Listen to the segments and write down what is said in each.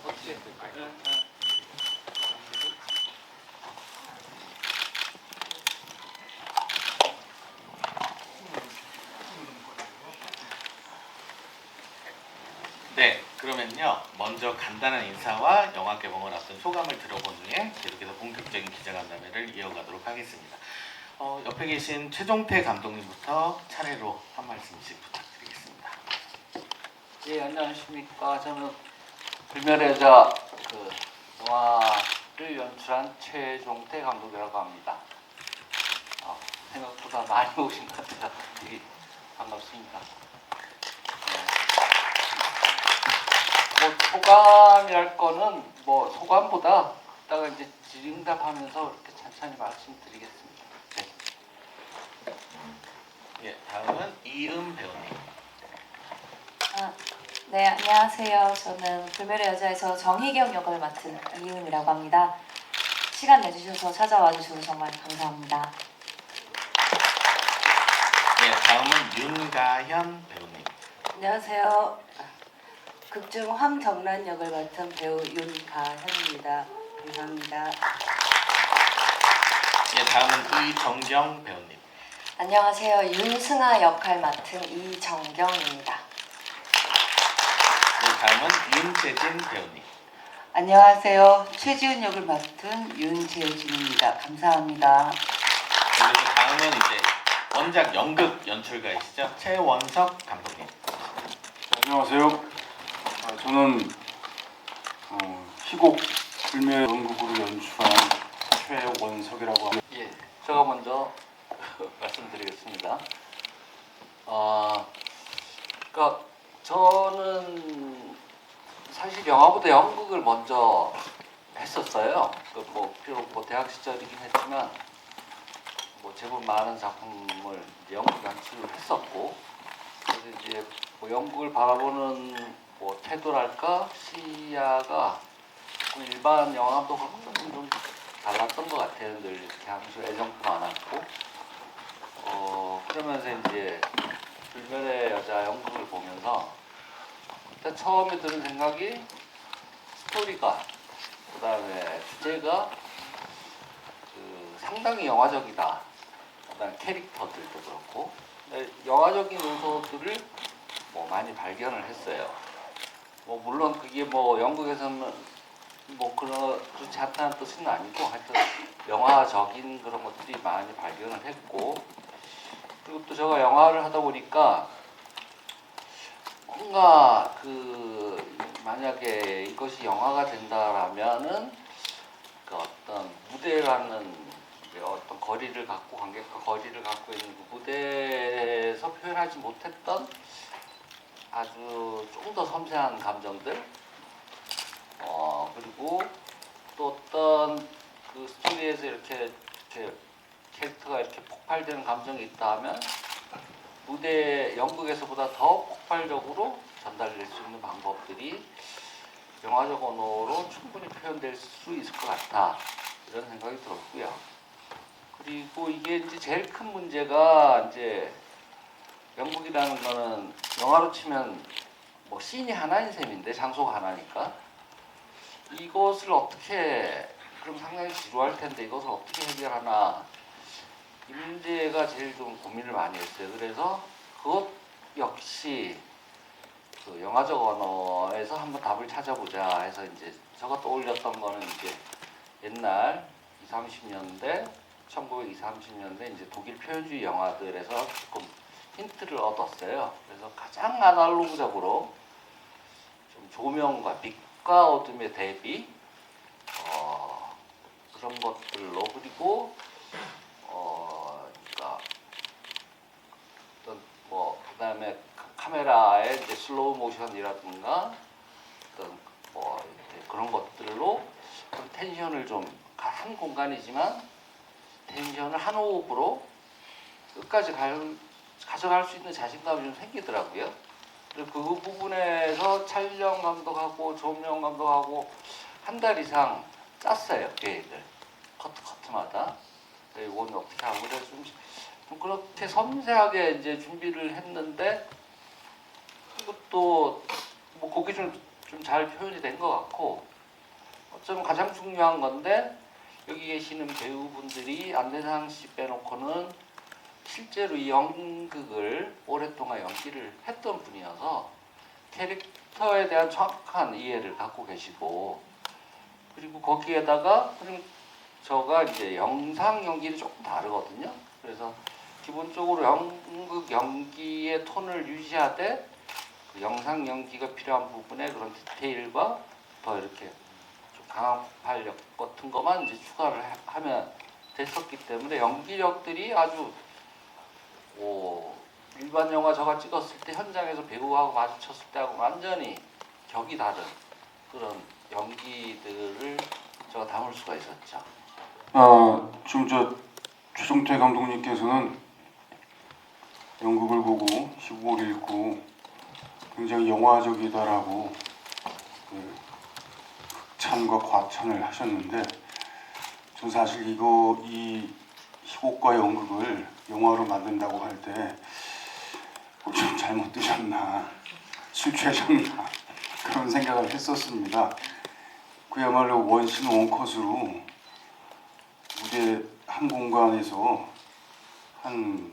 어떻게? 네, 그러면요. 먼저 간단한 인사와 영화 개봉을 앞둔 소감을 들어본 후에 계속해서 본격적인 기자간담회를 이어가도록 하겠습니다. 옆에 계신 최종태 감독님부터 차례로 한 말씀씩 부탁드리겠습니다. 예, 안녕하십니까. 저는 불멸의 여자 영화를 연출한 최종태 감독이라고 합니다. 생각보다 많이 오신 것 같아서 되게 반갑습니다. 뭐 소감이랄 거는 뭐 소감보다 이따가 이제 질의응답하면서 이렇게 천천히 말씀드리겠습니다. 네. 예, 다음은 이은 배우님. 네, 안녕하세요. 저는 불멸의 여자에서 정희경 역을 맡은 이은이라고 합니다. 시간 내주셔서 찾아와 주셔서 정말 감사합니다. 예, 다음은 윤가현 배우님. 안녕하세요. 극중 황정란 역을 맡은 배우 윤가현입니다. 감사합니다. 예, 다음은 이정경 배우님. 안녕하세요. 윤승아 역할 맡은 이정경입니다. 예, 다음은 윤재진 배우님. 안녕하세요. 최지은 역을 맡은 윤재진입니다. 감사합니다. 그리고 다음은 이제 원작 연극 연출가이시죠? 최원석 감독님. 안녕하세요. 저는 희곡 불멸 연극으로 연출한 최원석이라고 합니다. 예, 제가 먼저 말씀드리겠습니다. 그러니까 저는 사실 영화보다 연극을 먼저 했었어요. 비록 대학 시절이긴 했지만 제법 많은 작품을 이제 연극 연출을 했었고, 그래서 이제 연극을 바라보는 태도랄까 시야가 일반 영화 감독하고는 좀 달랐던 것 같아요. 늘 이렇게 하면서 애정도 많았고, 그러면서 이제 불멸의 여자 연극을 보면서 일단 처음에 드는 생각이 스토리가, 그다음에 주제가 상당히 영화적이다. 그다음에 캐릭터들도 그렇고 영화적인 요소들을 많이 발견을 했어요. 물론 그게 연극에서는 그렇지 않다는 뜻은 아니고, 하여튼 영화적인 그런 것들이 많이 발견을 했고, 그리고 또 제가 영화를 하다 보니까 뭔가 만약에 이것이 영화가 된다라면은 어떤 무대라는 어떤 거리를 갖고, 관객과 거리를 갖고 있는 그 무대에서 표현하지 못했던 아주 좀 더 섬세한 감정들, 그리고 또 어떤 그 스토리에서 이렇게 캐릭터가 이렇게 폭발되는 감정이 있다 하면 무대 연극에서보다 더 폭발적으로 전달될 수 있는 방법들이 영화적 언어로 충분히 표현될 수 있을 것 같다, 이런 생각이 들었고요. 그리고 이게 이제 제일 큰 문제가, 이제 연극이라는 거는 영화로 치면 씬이 하나인 셈인데, 장소가 하나니까 이것을 어떻게, 그럼 상당히 지루할 텐데 이것을 어떻게 해결하나, 이 문제가 제일 좀 고민을 많이 했어요. 그래서 그것 역시 영화적 언어에서 한번 답을 찾아보자 해서 이제 제가 떠올렸던 거는 이제 옛날 20, 30년대 1920, 30년대 이제 독일 표현주의 영화들에서 조금 힌트를 얻었어요. 그래서 가장 아날로그적으로 좀 조명과 빛과 어둠의 대비, 그런 것들로, 그리고 그러니까 어떤 그다음에 카메라의 이제 슬로우 모션이라든가 어떤 그런 것들로 텐션을 좀, 한 공간이지만 텐션을 한 호흡으로 끝까지 가져갈 수 있는 자신감이 좀 생기더라고요. 그리고 그 부분에서 촬영 감독하고 조명 감독하고 한 달 이상 짰어요, 계획을. 커트마다. 이건 어떻게 하고, 그래서 좀 그렇게 섬세하게 이제 준비를 했는데, 그것도 거기 좀 좀 잘 표현이 된 것 같고 어쩌면 가장 중요한 건데 여기 계시는 배우분들이 안대상 씨 빼놓고는 실제로 이 연극을 오랫동안 연기를 했던 분이어서 캐릭터에 대한 정확한 이해를 갖고 계시고 그리고 거기에다가 저가 이제 영상 연기는 조금 다르거든요. 그래서 기본적으로 연극 연기의 톤을 유지하되 그 영상 연기가 필요한 부분에 그런 디테일과 더 이렇게 좀 강한 폭발력 같은 것만 이제 추가를 하면 됐었기 때문에 연기력들이 아주 일반 영화 저가 찍었을 때 현장에서 배우하고 마주쳤을 때하고 완전히 격이 다른 그런 연기들을 제가 담을 수가 있었죠. 지금 저 최종태 감독님께서는 연극을 보고 희곡을 읽고 굉장히 영화적이다라고 그 극찬과 과찬을 하셨는데 전 사실 이 희곡과 연극을 영화로 만든다고 할 때 좀 잘못 드셨나 술 취하셨나 그런 생각을 했었습니다. 그야말로 원신 원컷으로 무대 한 공간에서 한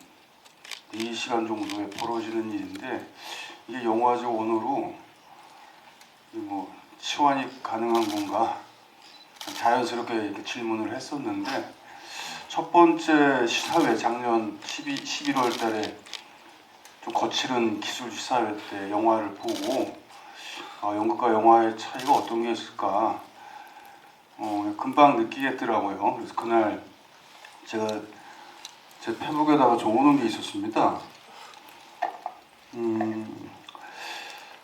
4시간 정도에 벌어지는 일인데 이게 영화적 언어로 뭐 치환이 가능한 건가 자연스럽게 이렇게 질문을 했었는데 첫 번째 시사회 작년 11월 달에 좀 거칠은 기술 시사회 때 영화를 보고 연극과 영화의 차이가 어떤 게 있을까 금방 느끼겠더라고요. 그래서 그날 제가 제 페북에다가 적어놓은 게 있었습니다.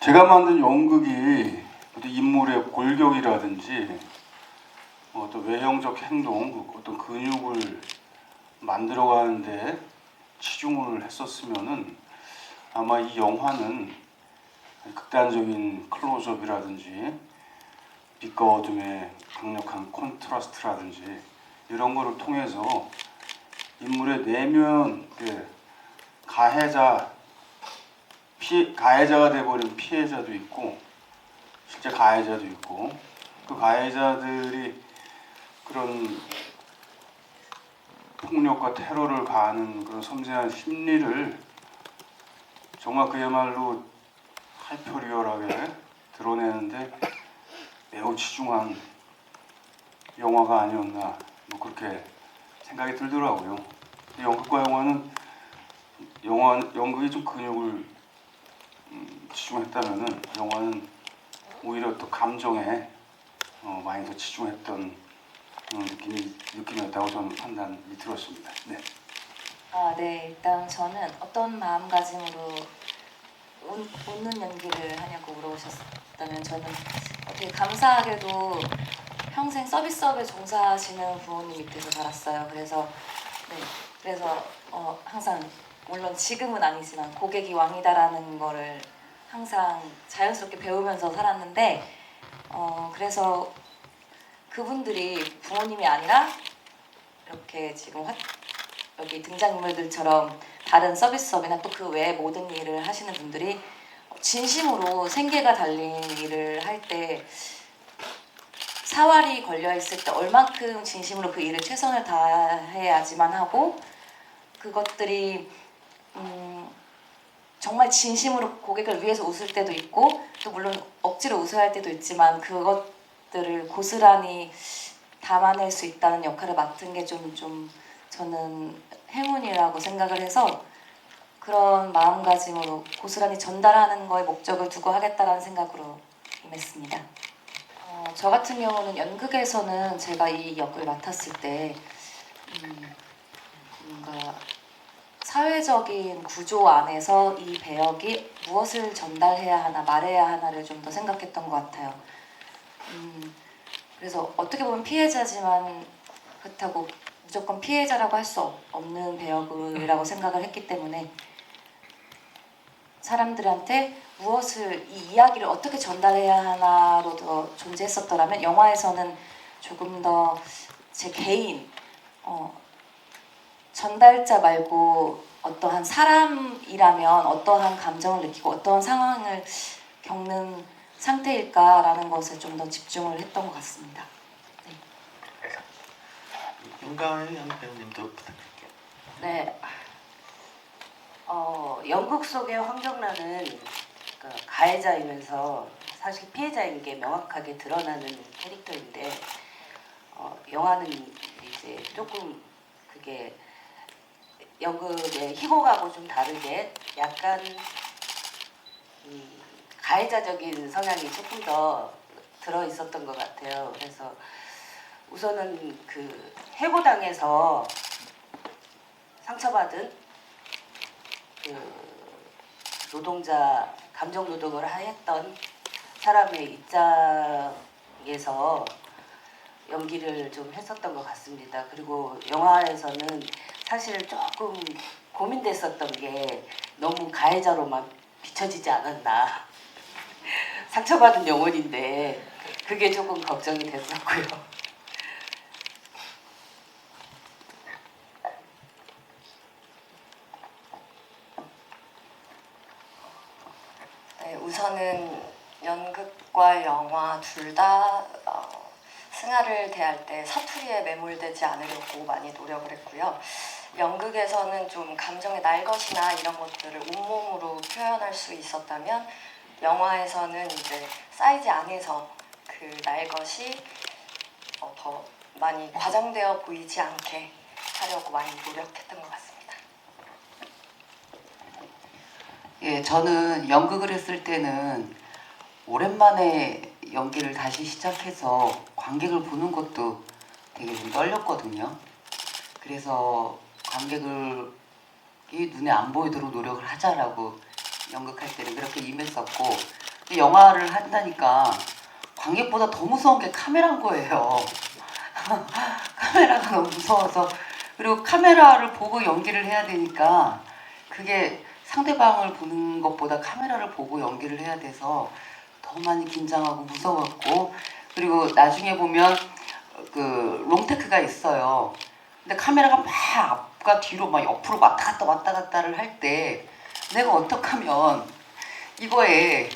제가 만든 연극이 어떤 인물의 골격이라든지 어떤 외형적 행동, 어떤 근육을 만들어가는데 치중을 했었으면은 아마 이 영화는 극단적인 클로즈업이라든지 빛과 어둠의 강력한 콘트라스트라든지 이런 거를 통해서 인물의 내면 가해자가 돼버린 피해자도 있고 실제 가해자도 있고 그 가해자들이 그런 폭력과 테러를 가하는 그런 섬세한 심리를 정말 그야말로 하이퍼리얼하게 드러내는데 매우 치중한 영화가 아니었나 뭐 그렇게 생각이 들더라고요. 연극과 연극이 좀 근육을 치중했다면은 영화는 오히려 또 감정에 많이 더 치중했던 느낌이었다고 저는 판단이 들었습니다. 네. 네, 일단 저는 어떤 마음가짐으로 웃는 연기를 하냐고 물어보셨다면 저는 되게 감사하게도 평생 서비스업에 종사하시는 부모님 밑에서 자랐어요. 그래서 항상 물론 지금은 아니지만 고객이 왕이다라는 거를 항상 자연스럽게 배우면서 살았는데 그래서 그분들이 부모님이 아니라 이렇게 지금 여기 등장인물들처럼 다른 서비스업이나 또 그 외의 모든 일을 하시는 분들이 진심으로 생계가 달린 일을 할 때 사활이 걸려 있을 때 얼만큼 진심으로 그 일을 최선을 다해야지만 하고 그것들이 정말 진심으로 고객을 위해서 웃을 때도 있고 또 물론 억지로 웃어야 할 때도 있지만 그것들을 고스란히 담아낼 수 있다는 역할을 맡은 게 좀 저는 행운이라고 생각을 해서 그런 마음가짐으로 고스란히 전달하는 거에 목적을 두고 하겠다라는 생각으로 임했습니다. 저 같은 경우는 연극에서는 제가 이 역을 맡았을 때 뭔가 사회적인 구조 안에서 이 배역이 무엇을 전달해야 하나 말해야 하나를 좀 더 생각했던 것 같아요. 그래서 어떻게 보면 피해자지만 그렇다고 무조건 피해자라고 할 수 없는 배역이라고 생각을 했기 때문에 사람들한테 이 이야기를 어떻게 전달해야 하나로 더 존재했었더라면 영화에서는 조금 더 제 개인 전달자 말고 어떠한 사람이라면 어떠한 감정을 느끼고 어떠한 상황을 겪는 상태일까라는 것에 좀 더 집중을 했던 것 같습니다. 윤가연 배우님도 부탁드릴게요. 네. 연극 속의 황정란은 그 가해자이면서 사실 피해자인 게 명확하게 드러나는 캐릭터인데 영화는 이제 조금 그게 연극의 희곡하고 좀 다르게 약간 가해자적인 성향이 조금 더 들어 있었던 것 같아요. 그래서 우선은 그 해고당해서 상처받은 그 노동자 감정 노동을 했던 사람의 입장에서 연기를 좀 했었던 것 같습니다. 그리고 영화에서는 사실 조금 고민됐었던 게 너무 가해자로만 비춰지지 않았나. 상처받은 영혼인데 그게 조금 걱정이 됐었고요. 네, 우선은 연극과 영화 둘 다 승아를 대할 때 사투리에 매몰되지 않으려고 많이 노력을 했고요. 연극에서는 좀 감정의 날 것이나 이런 것들을 온몸으로 표현할 수 있었다면 영화에서는 이제 사이즈 안에서 그 날 것이 더 많이 과장되어 보이지 않게 하려고 많이 노력했던 것 같습니다. 예, 저는 연극을 했을 때는 오랜만에 연기를 다시 시작해서 관객을 보는 것도 되게 좀 떨렸거든요. 그래서 관객을 눈에 안 보이도록 노력을 하자라고 연극할 때는 그렇게 임했었고, 영화를 한다니까 관객보다 더 무서운 게 카메라인 거예요. 카메라가 너무 무서워서. 그리고 카메라를 보고 연기를 해야 되니까 그게 상대방을 보는 것보다 카메라를 보고 연기를 해야 돼서 더 많이 긴장하고 무서웠고, 그리고 나중에 보면 그 롱테크가 있어요. 근데 카메라가 막 앞과 뒤로 막 옆으로 왔다 갔다를 할 때 내가 어떻게 하면 이거에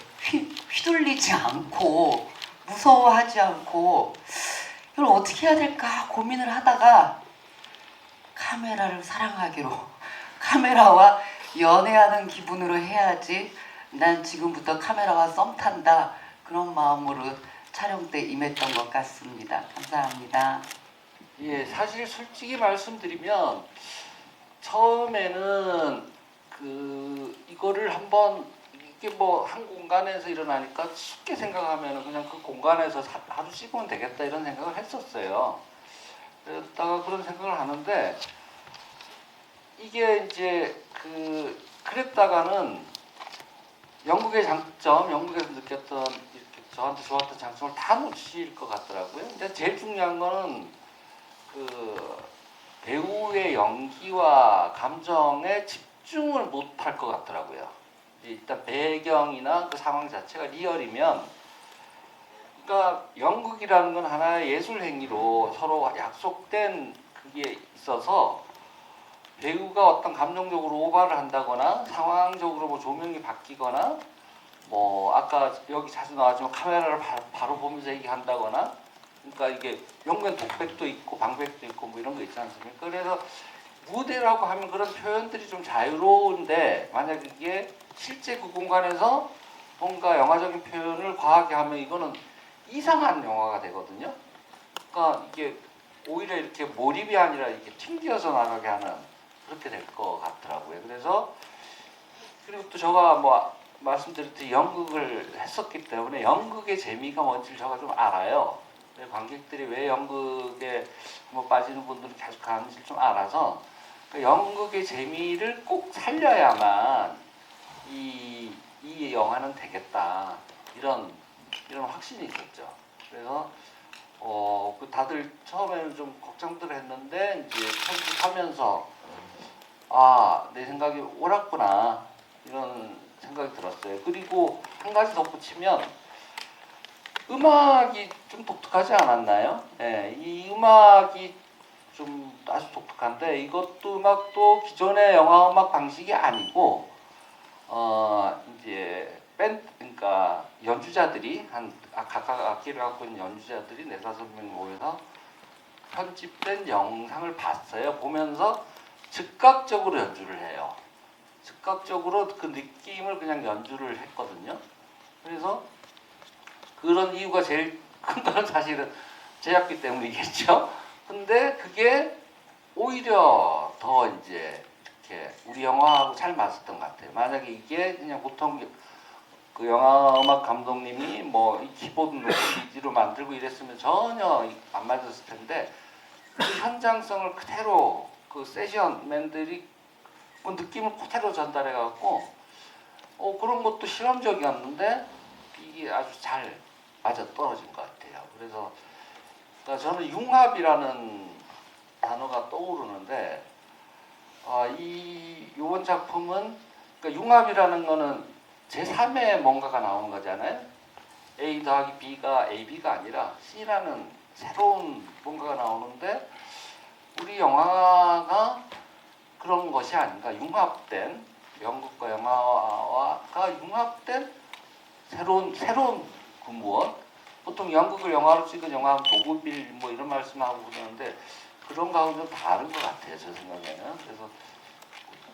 휘둘리지 않고 무서워하지 않고 이걸 어떻게 해야 될까 고민을 하다가 카메라를 사랑하기로, 카메라와 연애하는 기분으로 해야지 난 지금부터 카메라와 썸 탄다, 그런 마음으로 촬영 때 임했던 것 같습니다. 감사합니다. 예, 사실 솔직히 말씀드리면 처음에는 이거를 한번 이게 뭐 한 공간에서 일어나니까 쉽게 생각하면 그냥 그 공간에서 하루 찍으면 되겠다 이런 생각을 했었어요. 그러다가 그런 생각을 하는데 이게 이제 그랬다가는 영국의 장점, 영국에서 느꼈던 이렇게 저한테 좋았던 장점을 다 놓칠 것 같더라고요. 근데 제일 중요한 거는 그 배우의 연기와 감정에 집중을 못할 것 같더라고요. 일단 배경이나 그 상황 자체가 리얼이면, 그러니까 연극이라는 건 하나의 예술 행위로 서로 약속된 그게 있어서 배우가 어떤 감정적으로 오바를 한다거나 상황적으로 뭐 조명이 바뀌거나 뭐 아까 여기 자주 나왔지만 카메라를 바로 보면서 얘기한다거나, 그러니까 이게 연극엔 독백도 있고 방백도 있고 뭐 이런 거 있지 않습니까? 그래서 무대라고 하면 그런 표현들이 좀 자유로운데 만약 이게 실제 그 공간에서 뭔가 영화적인 표현을 과하게 하면 이거는 이상한 영화가 되거든요. 그러니까 이게 오히려 이렇게 몰입이 아니라 이렇게 튕겨서 나가게 하는 그렇게 될 것 같더라고요. 그래서 그리고 또 제가 뭐 말씀드렸듯이 연극을 했었기 때문에 연극의 재미가 뭔지 제가 좀 알아요. 관객들이 왜 연극에 한번 빠지는 분들은 계속 가는지 좀 알아서 그 연극의 재미를 꼭 살려야만 이 영화는 되겠다 이런 확신이 있었죠. 그래서 다들 처음에는 좀 걱정들을 했는데 이제 편집하면서 내 생각이 옳았구나 이런 생각이 들었어요. 그리고 한 가지 덧붙이면 음악이 좀 독특하지 않았나요? 네, 이 음악이 좀 아주 독특한데 이것도 음악도 기존의 영화 음악 방식이 아니고 이제 그러니까 연주자들이 각각 악기를 갖고 있는 연주자들이 4-5명 모여서 편집된 영상을 봤어요. 보면서 즉각적으로 연주를 해요. 즉각적으로 그 느낌을 그냥 연주를 했거든요. 그래서 그런 이유가 제일 큰 건 사실은 제작비 때문이겠죠. 근데 그게 오히려 더 이제 이렇게 우리 영화하고 잘 맞았던 것 같아요. 만약에 이게 그냥 보통 그 영화 음악 감독님이 뭐 이 키보드 놓고 미디로 만들고 이랬으면 전혀 안 맞았을 텐데 그 현장성을 그대로 그 세션맨들이 그 느낌을 그대로 전달해 갖고 그런 것도 실험적이었는데 이게 아주 잘 맞아 떨어진 것 같아요. 그래서 그러니까 저는 융합이라는 단어가 떠오르는데 이번 작품은 그러니까 융합이라는 거는 제3의 뭔가가 나오는 거잖아요. A 더하기 B가 AB가 아니라 C라는 새로운 뭔가가 나오는데 우리 영화가 그런 것이 아닌가. 융합된 연극과 영화가 융합된 새로운 그 무엇. 보통 연극을 영화로 찍은 영화는 도구빌 뭐 이런 말씀하고 그러는데 그런 거하고 좀 다른 것 같아요. 제 생각에는.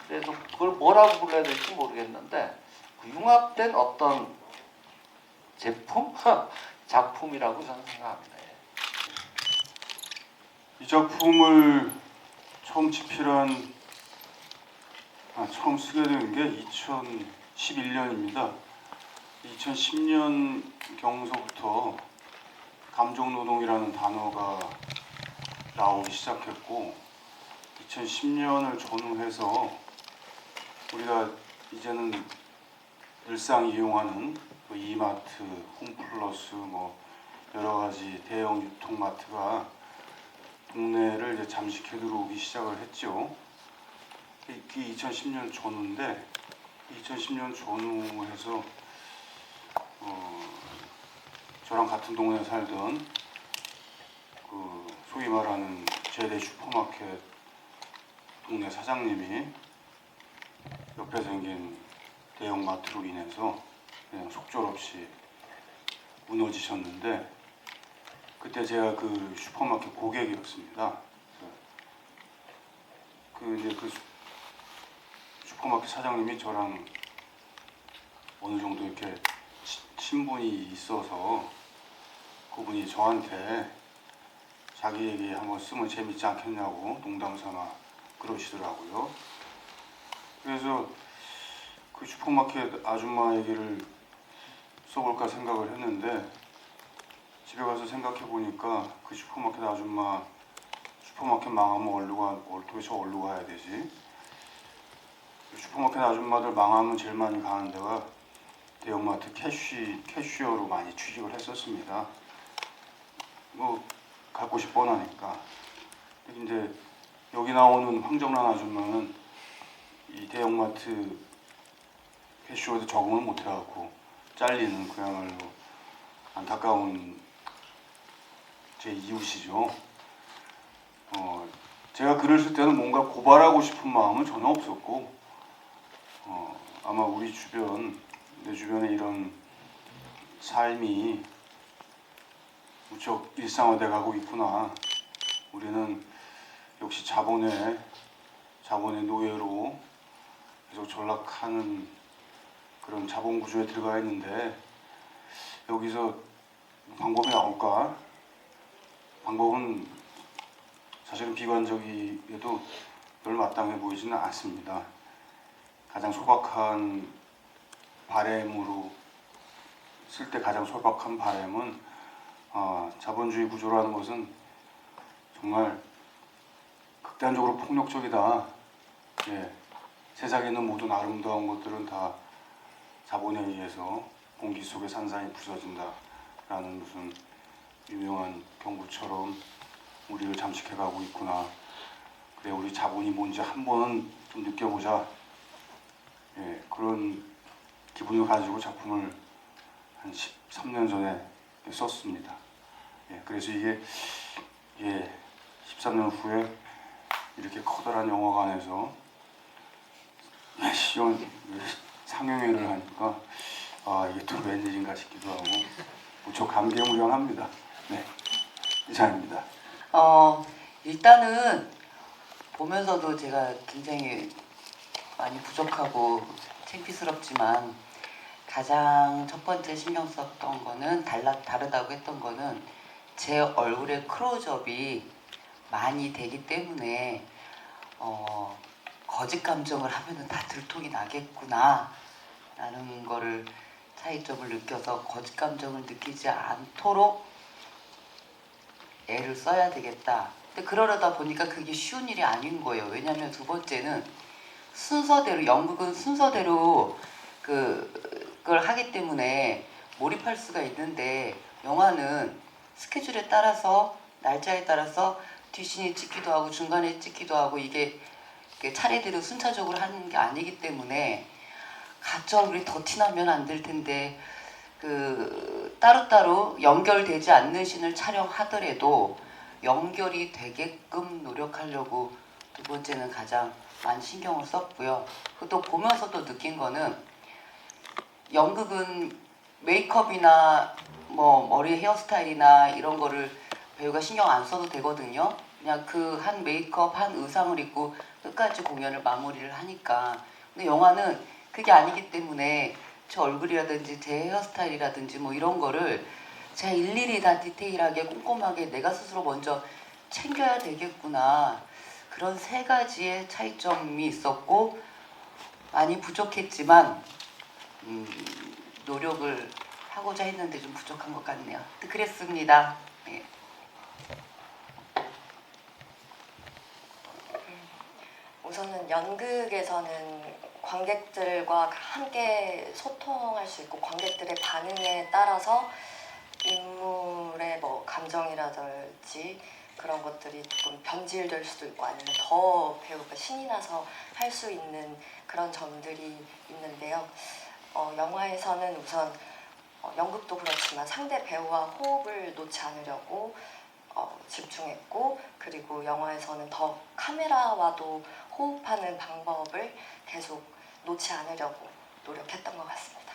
그래서 그걸 뭐라고 불러야 될지 모르겠는데 그 융합된 어떤 제품? 작품이라고 저는 생각합니다. 이 작품을 처음 집필한 처음 쓰게 된 게 2011년입니다. 2010년 경서부터 감정노동이라는 단어가 나오기 시작했고 2010년을 전후해서 우리가 이제는 일상 이용하는 그 이마트, 홈플러스 뭐 여러 가지 대형 유통마트가 동네를 이제 잠식해 들어오기 시작을 했죠. 이게 2010년 전후인데 2010년 전후해서 저랑 같은 동네에 살던 그 소위 말하는 제대 슈퍼마켓 동네 사장님이 옆에 생긴 대형마트로 인해서 그냥 속절없이 무너지셨는데 그때 제가 그 슈퍼마켓 고객이었습니다. 이제 그 슈퍼마켓 사장님이 저랑 어느 정도 이렇게 친분이 있어서 그분이 저한테 자기 얘기 한번 쓰면 재밌지 않겠냐고 농담삼아 그러시더라고요. 그래서 그 슈퍼마켓 아줌마 얘기를 써볼까 생각을 했는데 집에 가서 생각해 보니까 그 슈퍼마켓 아줌마 슈퍼마켓 망하면 도대체 어디로 가야 되지? 슈퍼마켓 아줌마들 망하면 제일 많이 가는 데가 대형마트 캐쉬어로 많이 취직을 했었습니다. 뭐 갖고 싶어 하니까. 근데 이제 여기 나오는 황정란 아줌마는 이 대형마트 캐쉬어에도 적응을 못 해갖고 잘리는 그야말로 안타까운 제 이웃이죠. 제가 글을 쓸 때는 뭔가 고발하고 싶은 마음은 전혀 없었고 아마 내 주변에 이런 삶이 무척 일상화돼 가고 있구나. 우리는 역시 자본의 노예로 계속 전락하는 그런 자본 구조에 들어가 있는데 여기서 방법이 나올까? 방법은 사실은 비관적이어도 별 마땅해 보이지는 않습니다. 가장 소박한 바램으로 쓸 때 가장 소박한 바램은 자본주의 구조라는 것은 정말 극단적으로 폭력적이다. 예, 세상에 있는 모든 아름다운 것들은 다 자본에 의해서 공기 속에 산산이 부서진다라는 무슨 유명한 경구처럼 우리를 잠식해가고 있구나. 그래, 우리 자본이 뭔지 한 번은 좀 느껴보자. 예, 그런 기분을 가지고 작품을 한 13년 전에 썼습니다. 예, 그래서 이게 13년 후에 이렇게 커다란 영화관에서 상영회를 하니까 아 이게 또 웬일인가 싶기도 하고 무척 감개무량합니다. 네, 이상입니다. 일단은 보면서도 제가 굉장히 많이 부족하고 창피스럽지만 가장 첫 번째 신경 썼던 거는 다르다고 했던 거는 제 얼굴의 클로즈업이 많이 되기 때문에 거짓 감정을 하면은 다 들통이 나겠구나 라는 거를 차이점을 느껴서 거짓 감정을 느끼지 않도록 애를 써야 되겠다. 근데 그러려다 보니까 그게 쉬운 일이 아닌 거예요. 왜냐하면 두 번째는 순서대로, 연극은 순서대로 그걸 하기 때문에 몰입할 수가 있는데 영화는 스케줄에 따라서 날짜에 따라서 뒷신이 찍기도 하고 중간에 찍기도 하고 이게 차례대로 순차적으로 하는 게 아니기 때문에 가짜 얼굴이 더 티나면 안 될 텐데 따로따로 연결되지 않는 씬을 촬영하더라도 연결이 되게끔 노력하려고 두 번째는 가장 많이 신경을 썼고요. 또 보면서도 느낀 거는 연극은 메이크업이나 뭐 머리 헤어스타일이나 이런 거를 배우가 신경 안 써도 되거든요. 그냥 그 한 메이크업, 한 의상을 입고 끝까지 공연을 마무리를 하니까. 근데 영화는 그게 아니기 때문에 제 얼굴이라든지 제 헤어스타일이라든지 뭐 이런 거를 제가 일일이 다 디테일하게 꼼꼼하게 내가 스스로 먼저 챙겨야 되겠구나. 그런 세 가지의 차이점이 있었고 많이 부족했지만 노력을 하고자 했는데 좀 부족한 것 같네요. 그랬습니다. 네. 우선은 연극에서는 관객들과 함께 소통할 수 있고 관객들의 반응에 따라서 인물의 뭐 감정이라든지 그런 것들이 조금 변질될 수도 있고 아니면 더 배우가 신이 나서 할 수 있는 그런 점들이 있는데요. 영화에서는 우선 연극도 그렇지만 상대 배우와 호흡을 놓지 않으려고 집중했고 그리고 영화에서는 더 카메라와도 호흡하는 방법을 계속 놓지 않으려고 노력했던 것 같습니다.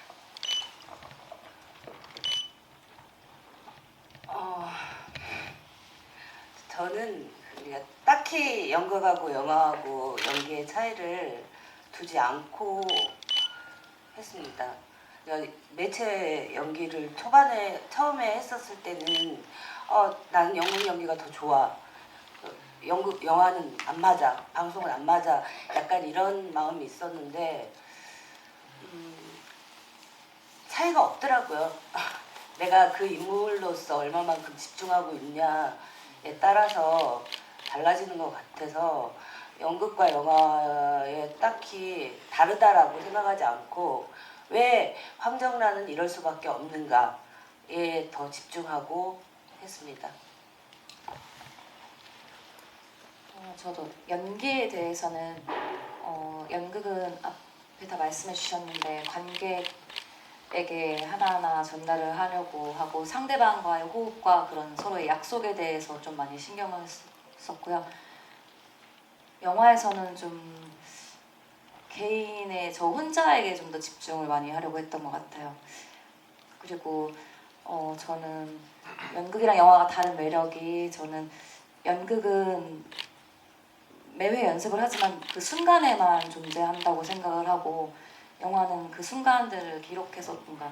저는 우리가 딱히 연극하고 영화하고 연기의 차이를 두지 않고 했습니다. 매체 연기를 처음에 했었을 때는 나는 연극 연기가 더 좋아. 영화는 안 맞아. 방송은 안 맞아. 약간 이런 마음이 있었는데 차이가 없더라고요. 내가 그 인물로서 얼마만큼 집중하고 있냐에 따라서 달라지는 것 같아서 연극과 영화에 딱히 다르다라고 생각하지 않고 왜 황정란은 이럴 수밖에 없는가에 더 집중하고 했습니다. 저도 연기에 대해서는 연극은 앞에 다 말씀해 주셨는데 관객에게 하나하나 전달을 하려고 하고 상대방과의 호흡과 그런 서로의 약속에 대해서 좀 많이 신경을 썼고요. 영화에서는 좀 개인의 저 혼자에게 좀 더 집중을 많이 하려고 했던 것 같아요. 그리고 저는 연극이랑 영화가 다른 매력이 저는 연극은 매회 연습을 하지만 그 순간에만 존재한다고 생각을 하고 영화는 그 순간들을 기록해서 뭔가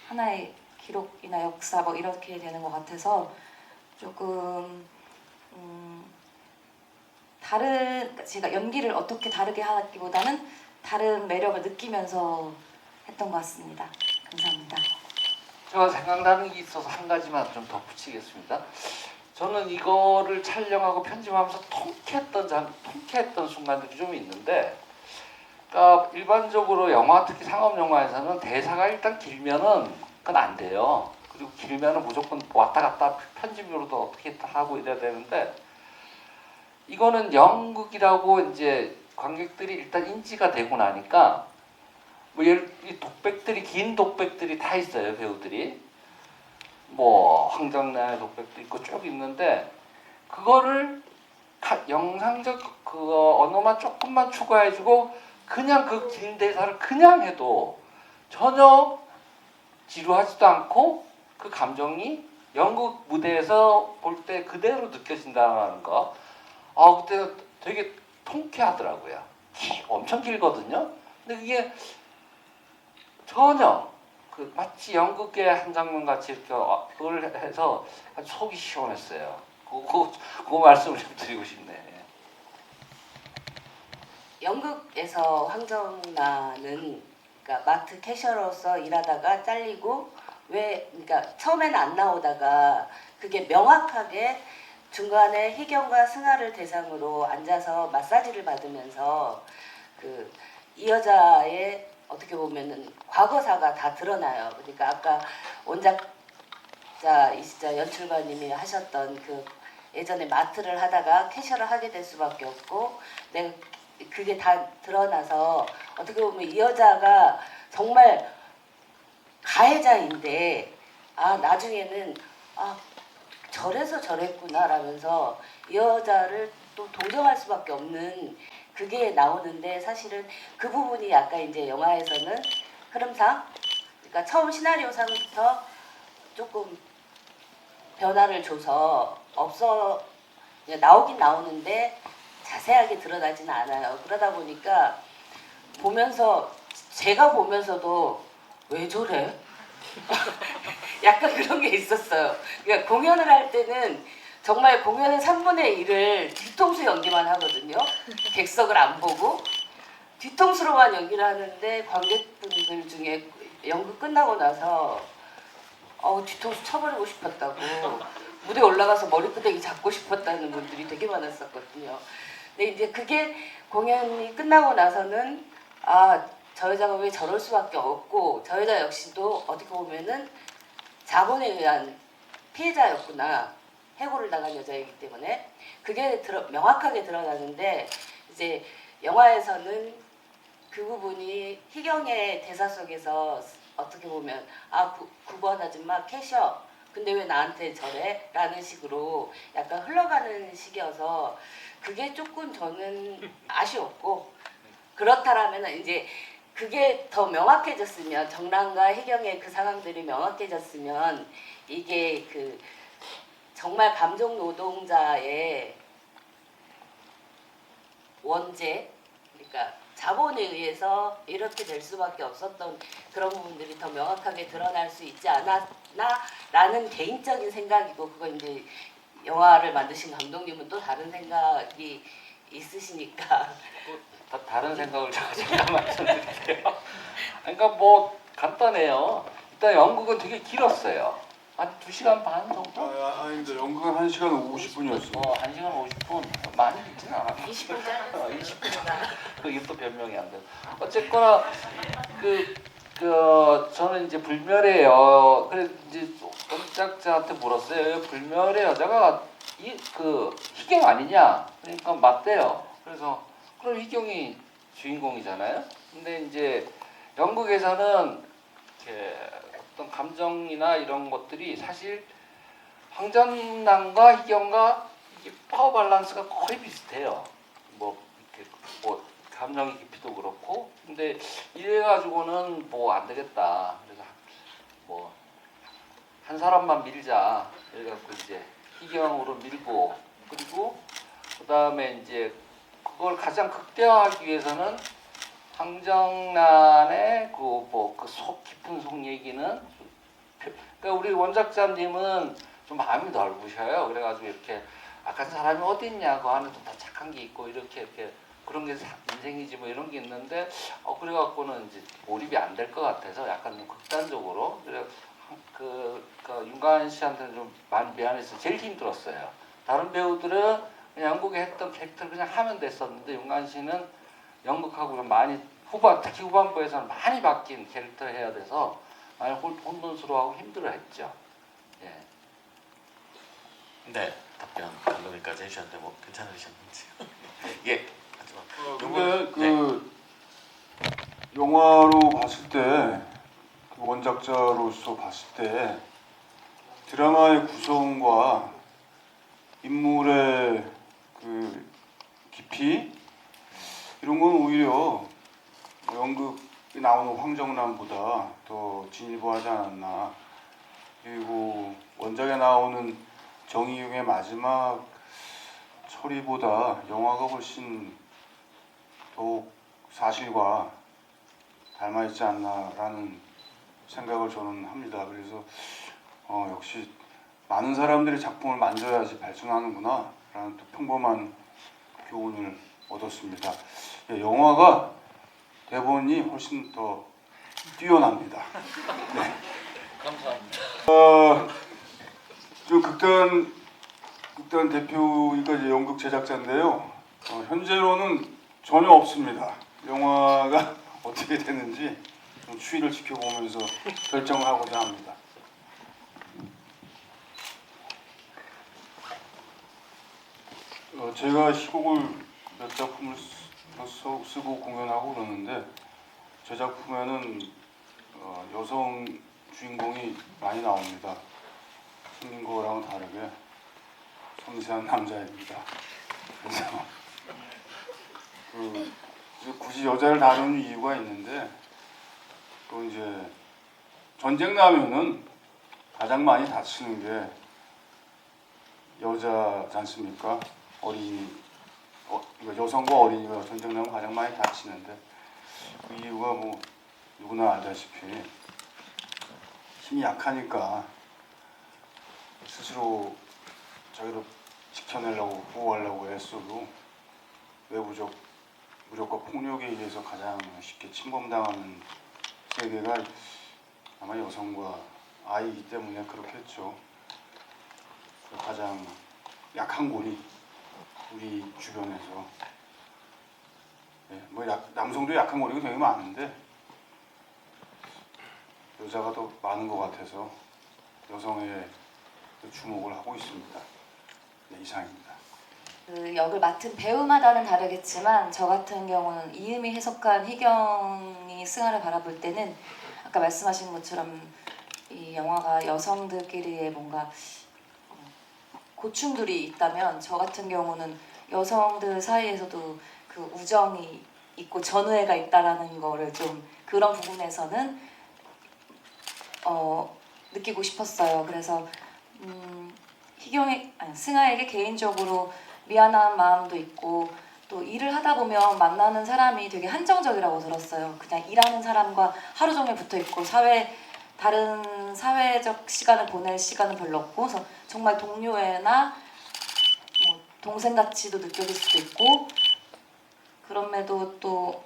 하나의 기록이나 역사 뭐 이렇게 되는 것 같아서 조금 제가 연기를 어떻게 다르게 하기보다는 다른 매력을 느끼면서 했던 것 같습니다. 감사합니다. 제가 생각나는 게 있어서 한 가지만 좀 덧붙이겠습니다. 저는 이거를 촬영하고 편집하면서 통쾌했던 순간들이 좀 있는데, 그러니까 일반적으로 영화, 특히 상업 영화에서는 대사가 일단 길면은 그건 안 돼요. 그리고 길면은 무조건 왔다 갔다 편집으로도 어떻게 하고 이래야 되는데, 이거는 연극이라고 이제 관객들이 일단 인지가 되고 나니까 뭐 이 독백들이 긴 독백들이 다 있어요. 배우들이 뭐 황정란의 독백도 있고 쭉 있는데 그거를 영상적 그 언어만 조금만 추가해주고 그냥 그 긴 대사를 그냥 해도 전혀 지루하지도 않고 그 감정이 연극 무대에서 볼 때 그대로 느껴진다는 거. 그때 되게 통쾌하더라고요. 엄청 길거든요. 근데 그게 전혀 마치 연극의 한 장면 같이 이렇게 그걸 해서 아주 속이 시원했어요. 그 말씀을 좀 드리고 싶네. 연극에서 황정나는 그러니까 마트 캐셔로서 일하다가 잘리고 그러니까 처음에는 안 나오다가 그게 명확하게 중간에 희경과 승아를 대상으로 앉아서 마사지를 받으면서 이 여자의 어떻게 보면은 과거사가 다 드러나요. 그러니까 아까 원작자이시자 연출가님이 하셨던 예전에 마트를 하다가 캐셔를 하게 될 수밖에 없고 그게 다 드러나서 어떻게 보면 이 여자가 정말 가해자인데 나중에는 저래서 저랬구나 라면서 이 여자를 또 동정할 수밖에 없는 그게 나오는데 사실은 그 부분이 약간 이제 영화에서는 흐름상 그러니까 처음 시나리오상부터 조금 변화를 줘서 나오긴 나오는데 자세하게 드러나지는 않아요. 그러다 보니까 제가 보면서도 왜 저래? 약간 그런 게 있었어요. 그러니까 공연을 할 때는 정말 공연의 3분의 1을 뒤통수 연기만 하거든요. 객석을 안 보고 뒤통수로만 연기를 하는데 관객분들 중에 연극 끝나고 나서 뒤통수 쳐버리고 싶었다고 무대 올라가서 머리끄댕이 잡고 싶었다는 분들이 되게 많았었거든요. 근데 이제 그게 공연이 끝나고 나서는 저 여자가 왜 저럴 수밖에 없고 저 여자 역시도 어떻게 보면은 자본에 의한 피해자였구나. 해고를 나간 여자이기 때문에 그게 명확하게 드러나는데 이제 영화에서는 그 부분이 희경의 대사 속에서 어떻게 보면 9번 아줌마 캐셔 근데 왜 나한테 저래? 라는 식으로 약간 흘러가는 식이어서 그게 조금 저는 아쉬웠고 그렇다라면 이제 그게 더 명확해졌으면 정란과 희경의 그 상황들이 명확해졌으면 이게 정말 감정 노동자의 원죄 그러니까 자본에 의해서 이렇게 될 수밖에 없었던 그런 부분들이 더 명확하게 드러날 수 있지 않았나라는 개인적인 생각이고 그거 이제 영화를 만드신 감독님은 또 다른 생각이 있으시니까 다른 생각을 잠깐 말씀드릴게요. 그러니까 뭐 간단해요. 일단 연극은 되게 길었어요. 한 2시간 반 정도? 아닙니다. 연극은 1시간 50분이었어요. 1시간 50분. 많이 길지는 않았어요. 20분 짜리 20분. 이게 또 변명이 안 돼. 어쨌거나 저는 이제 불멸의 그래 이제 원작자한테 물었어요. 불멸의 여자가 희경 아니냐? 그러니까 맞대요. 그래서 그럼 희경이 주인공이잖아요. 근데 이제 연극에서는 이렇게 어떤 감정이나 이런 것들이 사실 황전남과 희경과 이게 파워 밸런스가 거의 비슷해요. 뭐 감정의 깊이도 그렇고. 근데 이래 가지고는 뭐 안 되겠다. 그래서 뭐 한 사람만 밀자. 이래 갖고 이제 희경으로 밀고 그리고 그다음에 이제 그걸 가장 극대화하기 위해서는 황정란의 그 속 깊은 속 얘기는 그러니까 우리 원작자님은 좀 마음이 넓으셔요. 그래가지고 이렇게 악한 사람이 어디 있냐 그 안에도 다 착한 게 있고 이렇게 그런 게 인생이지 뭐 이런 게 있는데 그래갖고는 이제 몰입이 안 될 것 같아서 약간 좀 극단적으로 그래 윤가은 씨한테는 좀 많이 미안해서 제일 힘들었어요. 다른 배우들은 그냥 연극에 했던 캐릭터를 그냥 하면 됐었는데 윤가은 씨는 연극하고 좀 많이 특히 후반부에서는 많이 바뀐 캐릭터를 해야 돼서 많이 혼돈스러워하고 힘들어했죠. 예. 네, 답변 감독님까지 해주셨는데 뭐 괜찮으셨는지. 예, 하지만 근데 영화로 봤을 때 원작자로서 봤을 때 드라마의 구성과 인물의 깊이 이런 건 오히려 연극 나오는 황정남보다 더 진일보하지 않았나. 그리고 원작에 나오는 정의용의 마지막 처리보다 영화가 훨씬 더욱 사실과 닮아있지 않나라는 생각을 저는 합니다. 그래서 역시 많은 사람들이 작품을 만져야지 발전하는구나 라는 또 평범한 교훈을 얻었습니다. 예, 영화가 대본이 훨씬 더 뛰어납니다. 네. 감사합니다. 저 극단 대표이까 이제 연극 제작자인데요. 현재로는 전혀 없습니다. 영화가 어떻게 되는지 좀 추이를 지켜보면서 결정을 하고자 합니다. 제가 시곡을 몇 작품을 쓰고 공연하고 그러는데 제 작품에는 여성 주인공이 많이 나옵니다. 생긴 거랑은 다르게 섬세한 남자입니다. 그래서 굳이 여자를 다루는 이유가 있는데 또 이제 전쟁 나면은 가장 많이 다치는 게 여자지 않습니까? 그러니까 여성과 어린이가 전쟁 나면 가장 많이 다치는데 그 이유가 뭐 누구나 알다시피 힘이 약하니까 스스로 자기를 지켜내려고 보호하려고 애써도 외부적 무력과 폭력에 의해서 가장 쉽게 침범당하는 세계가 아마 여성과 아이이기 때문에 그렇겠죠. 가장 약한 고리 우리 주변에서 뭐 남성도 약한 고리가 되게 많은데 여자가 더 많은 것 같아서 여성의 주목을 하고 있습니다. 네, 이상입니다. 그 역을 맡은 배우마다는 다르겠지만 저 같은 경우는 이음이 해석한 희경이 승아를 바라볼 때는 아까 말씀하신 것처럼 이 영화가 여성들끼리의 뭔가 고충들이 있다면 저 같은 경우는 여성들 사이에서도 그 우정이 있고 전우애가 있다라는 거를 좀 그런 부분에서는 느끼고 싶었어요. 그래서 승아에게 개인적으로 미안한 마음도 있고 또 일을 하다 보면 만나는 사람이 되게 한정적이라고 들었어요. 그냥 일하는 사람과 하루 종일 붙어 있고 다른 사회적 시간을 보낼 시간은 별로 없고 그래서 정말 동료애나 뭐 동생같이도 느껴질 수도 있고 그럼에도 또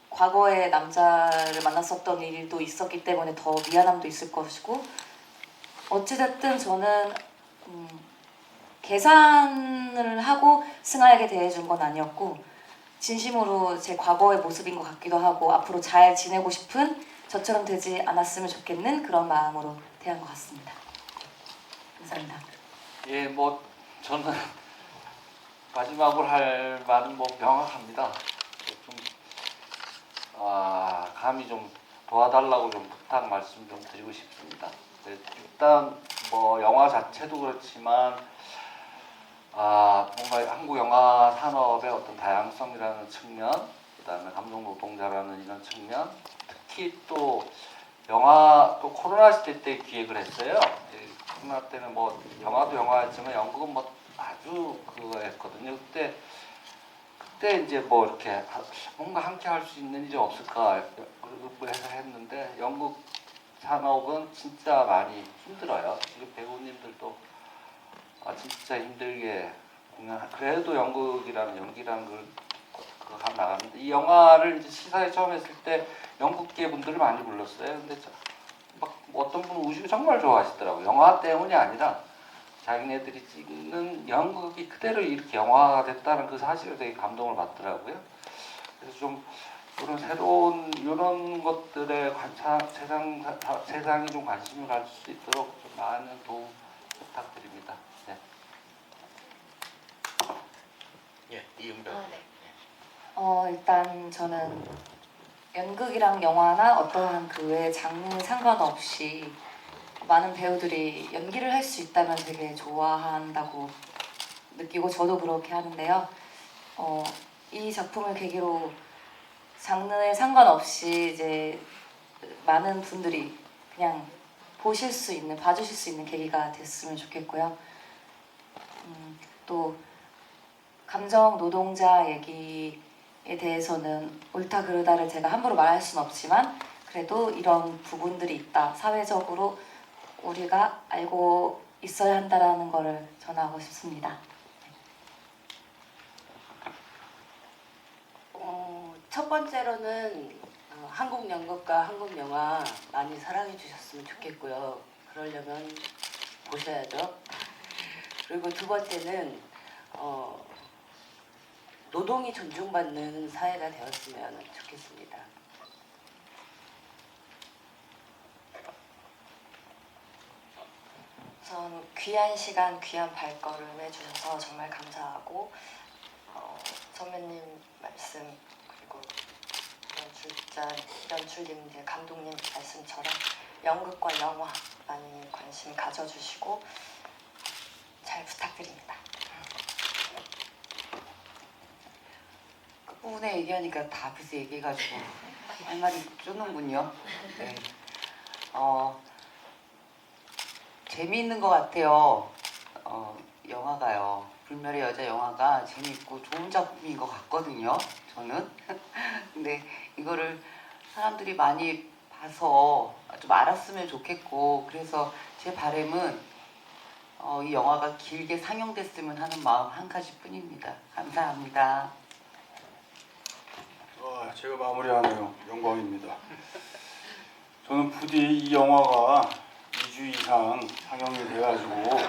과거에 남자를 만났었던 일도 있었기 때문에 더 미안함도 있을 것이고 어찌됐든 저는 계산을 하고 승아에게 대해준 건 아니었고 진심으로 제 과거의 모습인 것 같기도 하고 앞으로 잘 지내고 싶은 저처럼 되지 않았으면 좋겠는 그런 마음으로 대한 것 같습니다. 감사합니다. 예, 뭐 저는 마지막으로 할 말은 뭐 명확합니다. 좀 감히 좀 도와달라고 좀 부탁 말씀 좀 드리고 싶습니다. 네, 일단 뭐 영화 자체도 그렇지만 뭔가 한국 영화 산업의 어떤 다양성이라는 측면, 그다음에 감독 노동자라는 이런 측면, 특히 또 영화 또 코로나 시대 때 기획을 했어요. 코로나 때는 뭐 영화도 영화였지만 연극은 뭐 아주 그거 했거든요. 그때 이제 뭐 이렇게 뭔가 함께 할 수 있는 일이 없을까 해서 했는데 연극 산업은 진짜 많이 힘들어요. 지금 배우님들도 진짜 힘들게 그래도 연기라는 걸 나갔는데 이 영화를 이제 시사에 처음 했을 때 연극계 분들을 많이 불렀어요. 근데 막 어떤 분은 우시고 정말 좋아하시더라고요. 영화 때문이 아니라 자기네들이 찍는 연극이 그대로 이렇게 영화가 됐다는 그 사실에 되게 감동을 받더라고요. 그래서 좀 이런 새로운 이런 것들에 세상이 좀 관심을 가질 수 있도록 좀 많은 도움 부탁드립니다. 네. 예, 이은별. 일단 저는 연극이랑 영화나 어떠한 그 외의 장르 상관없이 많은 배우들이 연기를 할 수 있다면 되게 좋아한다고 느끼고 저도 그렇게 하는데요. 이 작품을 계기로 장르에 상관없이 이제 많은 분들이 그냥 봐주실 수 있는 계기가 됐으면 좋겠고요. 또 감정 노동자 얘기에 대해서는 옳다 그르다를 제가 함부로 말할 수는 없지만 그래도 이런 부분들이 있다. 사회적으로 우리가 알고 있어야 한다라는 거를 전하고 싶습니다. 첫 번째로는 한국 연극과 한국 영화 많이 사랑해 주셨으면 좋겠고요. 그러려면 보셔야죠. 그리고 두 번째는 노동이 존중받는 사회가 되었으면 좋겠습니다. 우선 귀한 시간, 귀한 발걸음 해주셔서 정말 감사하고 선배님 말씀 그리고 연출님, 감독님 말씀처럼 연극과 영화 많이 관심 가져주시고 잘 부탁드립니다. 끝부분에 얘기하니까 다 앞에서 얘기해가지고 할 말이 쫓는군요. 네. 재미있는 것 같아요. 영화가요. 불멸의 여자 영화가 재미있고 좋은 작품인 것 같거든요. 저는. 근데 이거를 사람들이 많이 봐서 좀 알았으면 좋겠고 그래서 제 바람은 이 영화가 길게 상영됐으면 하는 마음 한 가지뿐입니다. 감사합니다. 제가 마무리하네요. 영광입니다. 저는 부디 이 영화가 2주 이상 상영이 돼가지고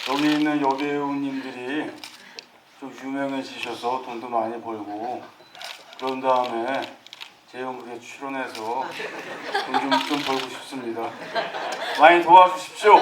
여기 있는 여배우님들이 좀 유명해지셔서 돈도 많이 벌고 그런 다음에 제 연극에 출연해서 돈 좀 벌고 싶습니다. 많이 도와주십시오.